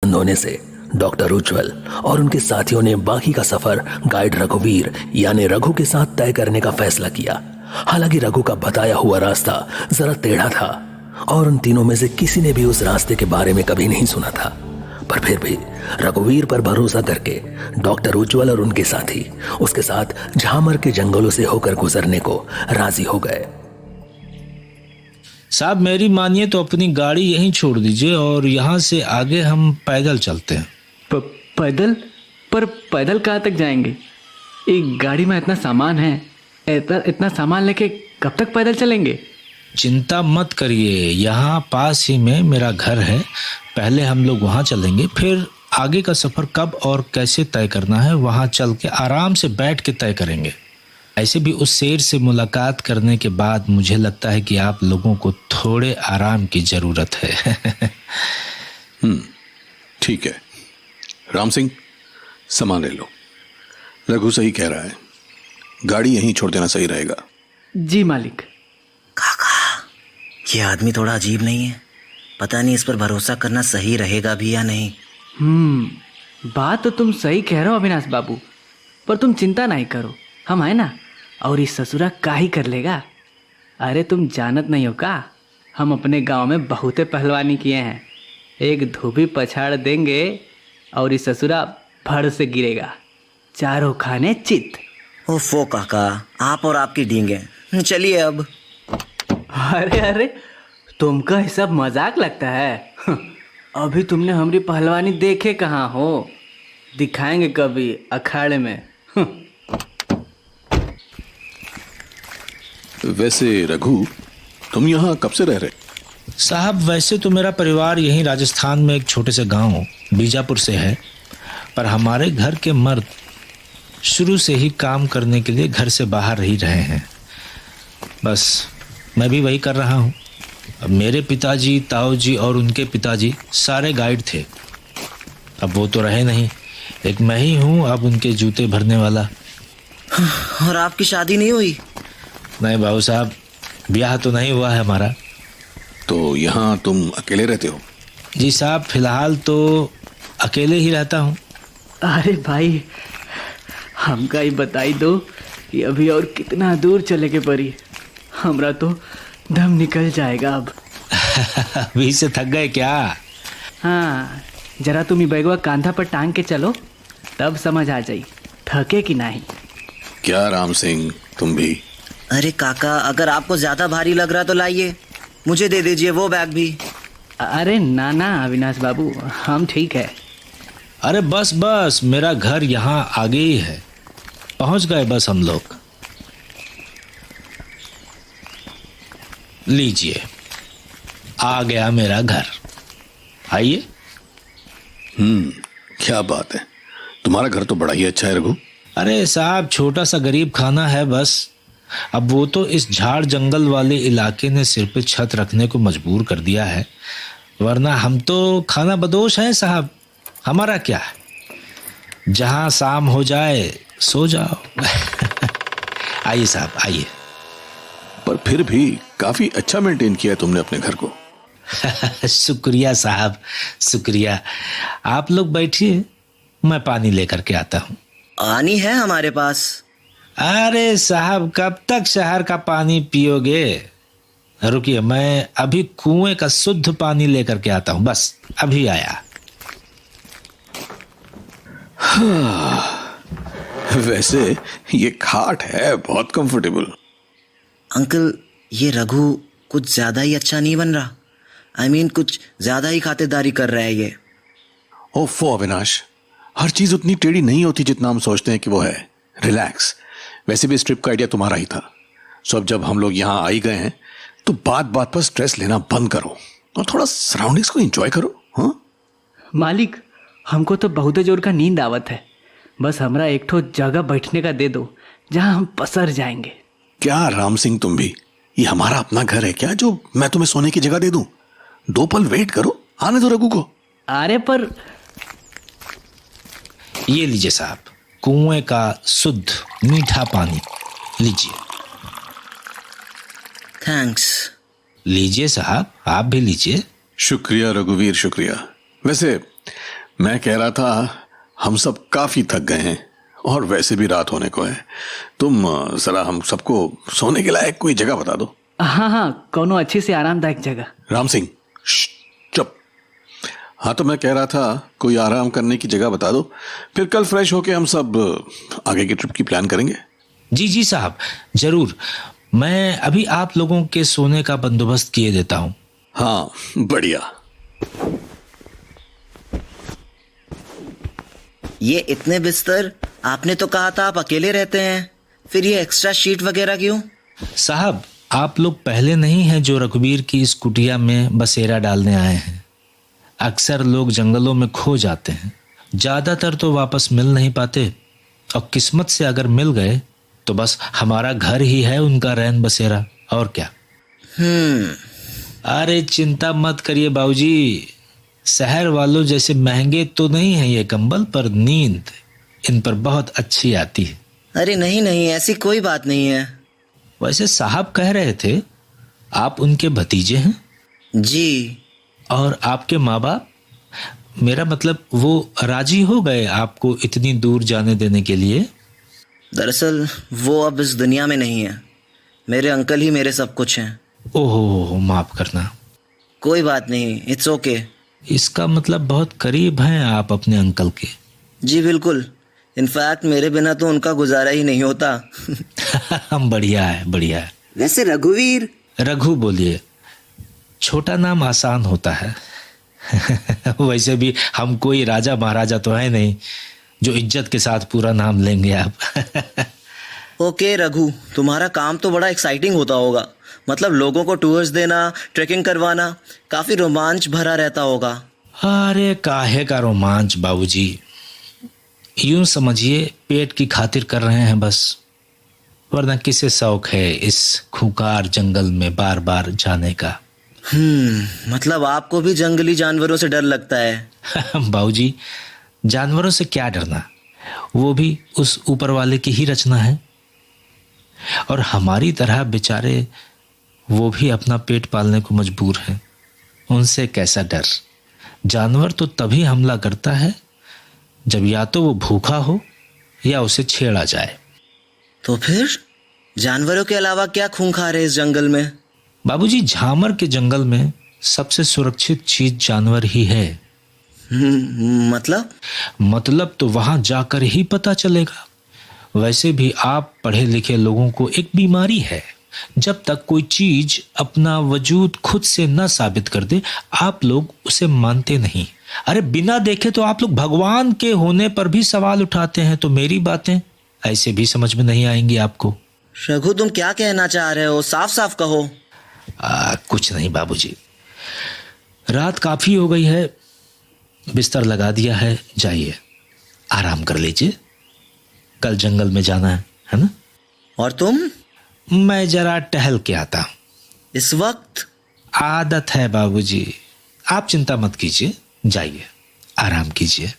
बंद होने से डॉक्टर उज्जवल और उनके साथियों ने बाकी का सफर गाइड रघुवीर यानी रघु के साथ तय करने का फैसला किया। हालांकि रघु का बताया हुआ रास्ता जरा टेढ़ा था और उन तीनों में से किसी ने भी उस रास्ते के बारे में कभी नहीं सुना था, पर फिर भी रघुवीर पर भरोसा करके डॉक्टर उज्जवल और उनके साथी उसके साथ झामर के जंगलों से होकर गुजरने को राजी हो गए। साहब मेरी मानिए तो अपनी गाड़ी यहीं छोड़ दीजिए और यहाँ से आगे हम पैदल चलते हैं। पैदल? पर पैदल कहाँ तक जाएंगे? एक गाड़ी में इतना सामान है, इतना सामान लेके कब तक पैदल चलेंगे? चिंता मत करिए, यहाँ पास ही में मेरा घर है। पहले हम लोग वहाँ चलेंगे, फिर आगे का सफर कब और कैसे तय करना है वहाँ चल के आराम से बैठ के तय करेंगे। ऐसे भी उस शेर से मुलाकात करने के बाद मुझे लगता है कि आप लोगों को थोड़े आराम की जरूरत है। ठीक है राम सिंह, सामान ले लो। रघु सही कह रहा है, गाड़ी यहीं छोड़ देना सही रहेगा। जी मालिक। काका, ये आदमी थोड़ा अजीब नहीं है? पता नहीं इस पर भरोसा करना सही रहेगा भी या नहीं। बात तो तुम सही कह रहे हो अविनाश बाबू, पर तुम चिंता नहीं करो, हम है ना। और इस ससुरा का ही कर लेगा। अरे तुम जानत नहीं हो का, हम अपने गांव में बहुते पहलवानी किए हैं। एक धोबी पछाड़ देंगे और इस ससुरा फड़ से गिरेगा, चारों खाने चित। ओफो काका, आप और आपकी डींगे। चलिए अब। अरे तुमका ये सब मजाक लगता है? अभी तुमने हमारी पहलवानी देखे कहाँ हो? दिखाएंगे कभी अखाड़े में। वैसे रघु, तुम यहाँ कब से रह रहे? साहब वैसे तो मेरा परिवार यहीं राजस्थान में एक छोटे से गांव बीजापुर से है, पर हमारे घर के मर्द शुरू से ही काम करने के लिए घर से बाहर ही रहे हैं। बस मैं भी वही कर रहा हूँ। अब मेरे पिताजी, ताऊजी और उनके पिताजी सारे गाइड थे, अब वो तो रहे नहीं, एक मैं ही हूँ अब उनके जूते भरने वाला। और आपकी शादी नहीं हुई? नहीं बाबू साहब, ब्याह तो नहीं हुआ है हमारा। तो यहाँ तुम अकेले रहते हो? जी साहब, फिलहाल तो अकेले ही रहता हूँ। अरे भाई, हमका ही बताई दो कि अभी और कितना दूर चले के परी। हमरा तो दम निकल जाएगा अब। अभी से थक गए क्या? हाँ, जरा तुम बैगवा कांधा पर टांग के चलो, तब समझ आ जाई थके कि नहीं। क्या राम सिंह, तुम भी? अरे काका, अगर आपको ज्यादा भारी लग रहा तो लाइए, मुझे दे दीजिए वो बैग भी। अरे ना अविनाश बाबू, हम ठीक है। अरे बस मेरा घर यहाँ आगे ही है, पहुँच गए बस हम लोग। लीजिए, आ गया मेरा घर, आइए। क्या बात है, तुम्हारा घर तो बड़ा ही अच्छा है रघु। अरे साहब, छोटा सा गरीब खाना है बस। अब वो तो इस झाड़ जंगल वाले इलाके ने सिर पे छत रखने को मजबूर कर दिया है, वरना हम तो खाना बदोश हैं साहब। हमारा क्या है, जहां शाम हो जाए सो जाओ। आइए साहब, आइए। पर फिर भी काफी अच्छा मेंटेन किया तुमने अपने घर को। शुक्रिया साहब, शुक्रिया। आप लोग बैठिए, मैं पानी लेकर के आता हूँ। पानी है हमारे पास। अरे साहब, कब तक शहर का पानी पियोगे? रुकिए, मैं अभी कुएं का शुद्ध पानी लेकर के आता हूँ, बस अभी आया। वैसे ये खाट है बहुत कंफर्टेबल। अंकल, ये रघु कुछ ज्यादा ही अच्छा नहीं बन रहा। I mean, कुछ ज्यादा ही खातिरदारी कर रहा है ये। ओफो अविनाश, हर चीज उतनी टेढ़ी नहीं होती जितना हम सोचते हैं कि वो है। रिलैक्स। वैसे भी इस ट्रिप का आइडिया तुम्हारा ही था, सो अब जब हम लोग यहाँ आ ही गए हैं तो बात बात पर स्ट्रेस लेना बंद करो और थोड़ा सराउंडिंग्स को एंजॉय करो। हाँ मालिक, हमको तो बहुत जोर का नींद आवत है। बस हमरा एक ठो जगह बैठने का दे दो जहाँ हम पसर जाएंगे। क्या राम सिंह, तुम भी? ये हमारा अपना घर है क्या जो मैं तुम्हें सोने की जगह दे दूं? 2 पल वेट करो, आने दो रघु को। अरे पर ये लीजिए साहब, कुएं का शुद्ध मीठा पानी लीजिए। थैंक्स। लीजिए साहब, आप भी लीजिए। शुक्रिया रघुवीर, शुक्रिया। वैसे मैं कह रहा था हम सब काफी थक गए हैं और वैसे भी रात होने को है। तुम जरा हम सबको सोने के लायक कोई जगह बता दो। हाँ हाँ, कोनो अच्छी से आरामदायक जगह। राम सिंह, चुप। हाँ, तो मैं कह रहा था कोई आराम करने की जगह बता दो, फिर कल फ्रेश होके हम सब आगे की ट्रिप की प्लान करेंगे। जी जी साहब, जरूर। मैं अभी आप लोगों के सोने का बंदोबस्त किए देता हूँ। हाँ, बढ़िया। ये इतने बिस्तर? आपने तो कहा था आप अकेले रहते हैं, फिर ये एक्स्ट्रा शीट वगैरह क्यों? साहब, आप लोग पहले नहीं हैं जो रघुवीर की इस कुटिया में बसेरा डालने आए हैं। अक्सर लोग जंगलों में खो जाते हैं, ज्यादातर तो वापस मिल नहीं पाते, और किस्मत से अगर मिल गए तो बस हमारा घर ही है उनका रैन बसेरा, और क्या। अरे चिंता मत करिए बाबूजी, शहर वालों जैसे महंगे तो नहीं है ये कंबल, पर नींद इन पर बहुत अच्छी आती है। अरे नहीं नहीं, ऐसी कोई बात नहीं है। वैसे साहब कह रहे थे आप उनके भतीजे हैं? जी। और आपके माँ बाप, मेरा मतलब वो राजी हो गए आपको इतनी दूर जाने देने के लिए? दरअसल वो अब इस दुनिया में नहीं है। मेरे अंकल ही मेरे सब कुछ हैं। ओहो, माफ करना। कोई बात नहीं, इट्स ओके। इसका मतलब बहुत करीब हैं आप अपने अंकल के। जी बिल्कुल, इनफैक्ट मेरे बिना तो उनका गुजारा ही नहीं होता। बढ़िया है, बढ़िया है। वैसे रघुवीर? रघु बोलिए, छोटा नाम आसान होता है। वैसे भी हम कोई राजा महाराजा तो है नहीं जो इज्जत के साथ पूरा नाम लेंगे आप। ओके रघु, तुम्हारा काम तो बड़ा एक्साइटिंग होता होगा। मतलब लोगों को टूर्स देना, ट्रेकिंग करवाना, काफी रोमांच भरा रहता होगा। अरे काहे का रोमांच बाबूजी, यूं समझिए पेट की खातिर कर रहे हैं बस, वरना किसे शौक है इस खूंखार जंगल में बार बार जाने का। मतलब आपको भी जंगली जानवरों से डर लगता है? बाबूजी, जानवरों से क्या डरना, वो भी उस ऊपर वाले की ही रचना है, और हमारी तरह बेचारे वो भी अपना पेट पालने को मजबूर हैं। उनसे कैसा डर। जानवर तो तभी हमला करता है जब या तो वो भूखा हो या उसे छेड़ा जाए। तो फिर जानवरों के अलावा क्या खूंखार है इस जंगल में? बाबूजी, झामर के जंगल में सबसे सुरक्षित चीज जानवर ही है। मतलब तो वहां जाकर ही पता चलेगा। वैसे भी आप पढ़े लिखे लोगों को एक बीमारी है, जब तक कोई चीज अपना वजूद खुद से न साबित कर दे आप लोग उसे मानते नहीं। अरे बिना देखे तो आप लोग भगवान के होने पर भी सवाल उठाते हैं, तो मेरी बातें ऐसे भी समझ में नहीं आएंगी आपको। रघु, तुम क्या कहना चाह रहे हो? साफ साफ कहो। कुछ नहीं बाबूजी, रात काफी हो गई है, बिस्तर लगा दिया है, जाइए आराम कर लीजिए, कल जंगल में जाना है ना? और तुम? मैं जरा टहल के आता। इस वक्त? आदत है बाबूजी, आप चिंता मत कीजिए, जाइए आराम कीजिए।